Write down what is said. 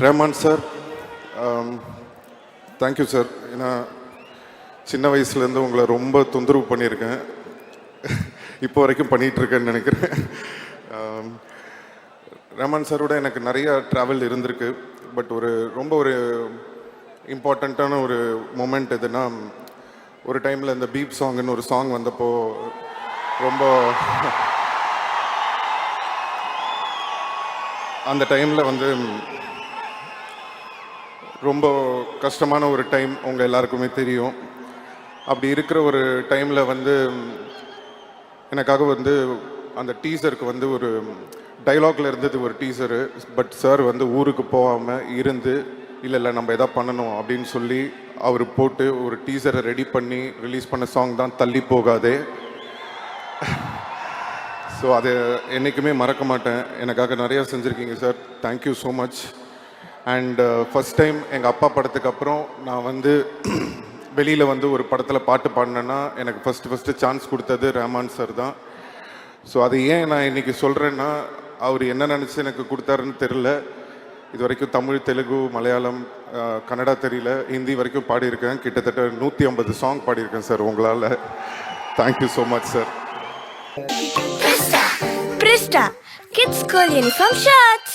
Rahman sir, thank you sir. ஏன்னா சின்ன வயசுலேருந்து உங்களை ரொம்ப தொந்தரவு பண்ணியிருக்கேன், இப்போ வரைக்கும் பண்ணிகிட்ருக்கேன்னு நினைக்கிறேன். ரஹ்மான் சாரோட எனக்கு நிறையா ட்ராவல் இருந்திருக்கு. பட் ரொம்ப இம்பார்ட்டண்ட்டான ஒரு மூமெண்ட் எதுனா, ஒரு டைமில் இந்த பீப் சாங்குன்னு ஒரு சாங் வந்தப்போ ரொம்ப அந்த டைமில் ரொம்ப கஷ்டமான ஒரு டைம் உங்கள் எல்லாருக்குமே தெரியும். அப்படி இருக்கிற ஒரு டைமில் எனக்காக அந்த டீசருக்கு ஒரு டைலாக்ல இருந்தது ஒரு டீசரு. பட் சார் ஊருக்கு போகாமல் இருந்து இல்லை நம்ம எதாவது பண்ணணும் அப்படின்னு சொல்லி அவர் போட்டு ஒரு டீசரை ரெடி பண்ணி ரிலீஸ் பண்ண சாங் தான் தள்ளி போகாதே. ஸோ அதை என்றைக்குமே மறக்க மாட்டேன். எனக்காக நிறையா செஞ்சுருக்கீங்க sir, thank you so much. And first time எங்கள் அப்பா படத்துக்கு அப்புறம் நான் வெளியில் ஒரு படத்தில் பாட்டு பாடினேன்னா எனக்கு ஃபஸ்ட்டு சான்ஸ் கொடுத்தது ரஹ்மான் சார் தான். ஸோ அதை ஏன் நான் இன்றைக்கி சொல்கிறேன்னா, அவர் என்ன நினச்சி எனக்கு கொடுத்தாருன்னு தெரில. இது வரைக்கும் தமிழ், தெலுங்கு, மலையாளம், கன்னடா தெரியல, ஹிந்தி வரைக்கும் பாடியிருக்கேன். கிட்டத்தட்ட 150 சாங் பாடியிருக்கேன் சார் உங்களால். Thank you so much sir. Presta Kids School Uniform Shirts.